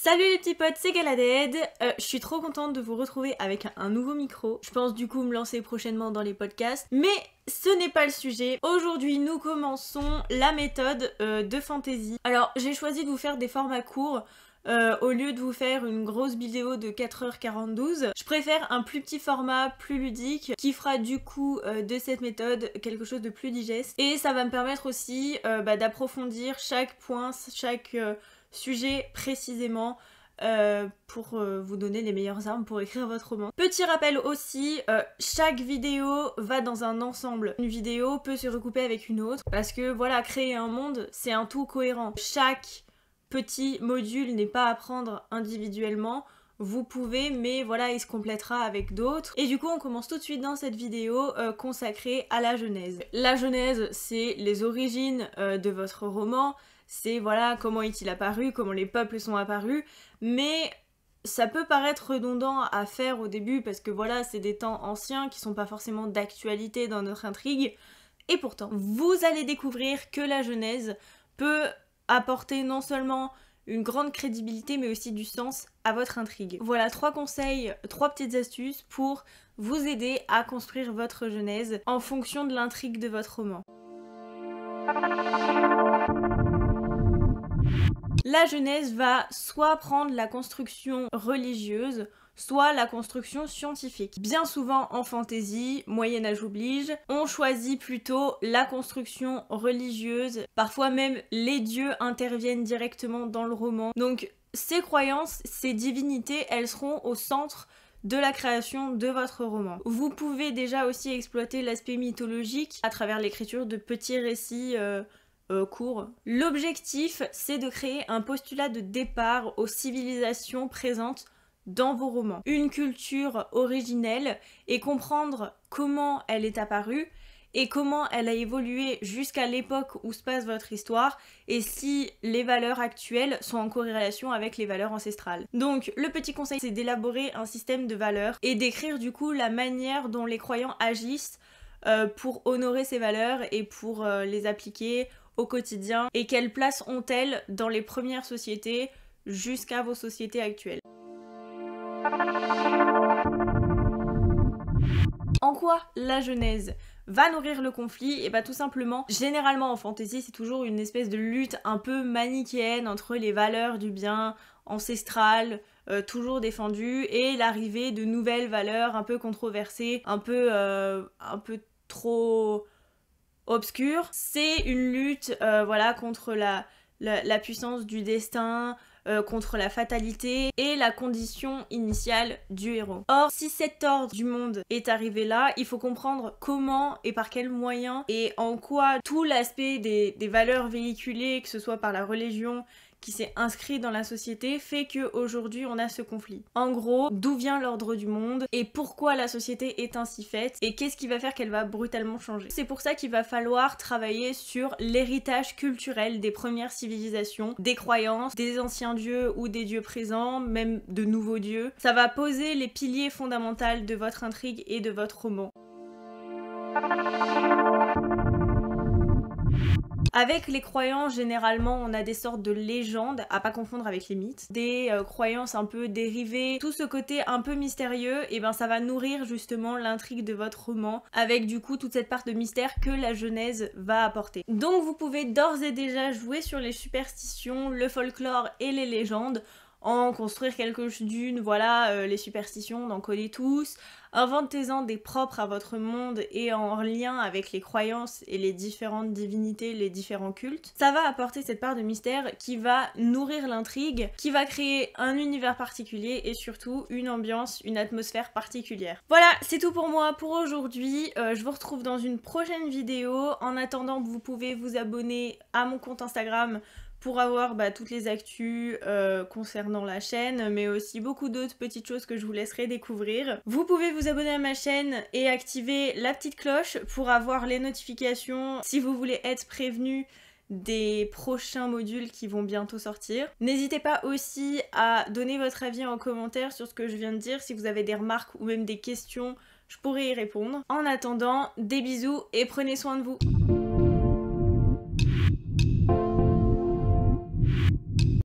Salut les petits potes, c'est Galaded. Je suis trop contente de vous retrouver avec un nouveau micro. Je pense du coup me lancer prochainement dans les podcasts. Mais ce n'est pas le sujet. Aujourd'hui, nous commençons la méthode de fantasy. Alors, j'ai choisi de vous faire des formats courts. Au lieu de vous faire une grosse vidéo de 4h42, je préfère un plus petit format, plus ludique, qui fera du coup de cette méthode quelque chose de plus digeste. Et ça va me permettre aussi d'approfondir chaque point, chaque sujet précisément pour vous donner les meilleures armes pour écrire votre roman. Petit rappel aussi, chaque vidéo va dans un ensemble. Une vidéo peut se recouper avec une autre parce que voilà, créer un monde, c'est un tout cohérent. Chaque petit module n'est pas à prendre individuellement. Vous pouvez, mais voilà, il se complétera avec d'autres. Et du coup, on commence tout de suite dans cette vidéo consacrée à la Genèse. La Genèse, c'est les origines de votre roman. C'est voilà, comment est-il apparu, comment les peuples sont apparus. Mais ça peut paraître redondant à faire au début parce que voilà, c'est des temps anciens qui sont pas forcément d'actualité dans notre intrigue. Et pourtant, vous allez découvrir que la Genèse peut apporter non seulement une grande crédibilité mais aussi du sens à votre intrigue. Voilà 3 conseils, 3 petites astuces pour vous aider à construire votre Genèse en fonction de l'intrigue de votre roman. La Genèse va soit prendre la construction religieuse, soit la construction scientifique. Bien souvent en fantasy, Moyen-Âge oblige, on choisit plutôt la construction religieuse. Parfois même les dieux interviennent directement dans le roman. Donc ces croyances, ces divinités, elles seront au centre de la création de votre roman. Vous pouvez déjà aussi exploiter l'aspect mythologique à travers l'écriture de petits récits court. L'objectif, c'est de créer un postulat de départ aux civilisations présentes dans vos romans. Une culture originelle et comprendre comment elle est apparue et comment elle a évolué jusqu'à l'époque où se passe votre histoire et si les valeurs actuelles sont en corrélation avec les valeurs ancestrales. Donc le petit conseil, c'est d'élaborer un système de valeurs et d'écrire du coup la manière dont les croyants agissent pour honorer ces valeurs et pour les appliquer au quotidien et quelle place ont-elles dans les premières sociétés jusqu'à vos sociétés actuelles. En quoi la Genèse va nourrir le conflit? Et bah tout simplement, généralement en fantasy c'est toujours une espèce de lutte un peu manichéenne entre les valeurs du bien ancestral, toujours défendues, et l'arrivée de nouvelles valeurs un peu controversées, un peu trop obscure. C'est une lutte voilà, contre la puissance du destin, contre la fatalité et la condition initiale du héros. Or, si cet ordre du monde est arrivé là, il faut comprendre comment et par quels moyens et en quoi tout l'aspect des valeurs véhiculées, que ce soit par la religion qui s'est inscrit dans la société, fait qu'aujourd'hui on a ce conflit. En gros, d'où vient l'ordre du monde et pourquoi la société est ainsi faite et qu'est-ce qui va faire qu'elle va brutalement changer. C'est pour ça qu'il va falloir travailler sur l'héritage culturel des premières civilisations, des croyances, des anciens dieux ou des dieux présents, même de nouveaux dieux. Ça va poser les piliers fondamentaux de votre intrigue et de votre roman. Avec les croyances, généralement, on a des sortes de légendes, à pas confondre avec les mythes, des croyances un peu dérivées, tout ce côté un peu mystérieux, et ben ça va nourrir justement l'intrigue de votre roman, avec du coup toute cette part de mystère que la Genèse va apporter. Donc vous pouvez d'ores et déjà jouer sur les superstitions, le folklore et les légendes, en construire quelques-unes, voilà, les superstitions, d'en coller tous. Inventez-en des propres à votre monde et en lien avec les croyances et les différentes divinités, les différents cultes. Ça va apporter cette part de mystère qui va nourrir l'intrigue, qui va créer un univers particulier et surtout une ambiance, une atmosphère particulière. Voilà, c'est tout pour moi pour aujourd'hui. Je vous retrouve dans une prochaine vidéo. En attendant, vous pouvez vous abonner à mon compte Instagram pour avoir toutes les actus concernant la chaîne, mais aussi beaucoup d'autres petites choses que je vous laisserai découvrir. Vous pouvez vous abonner à ma chaîne et activer la petite cloche pour avoir les notifications si vous voulez être prévenu des prochains modules qui vont bientôt sortir. N'hésitez pas aussi à donner votre avis en commentaire sur ce que je viens de dire. Si vous avez des remarques ou même des questions, je pourrai y répondre. En attendant, des bisous et prenez soin de vous.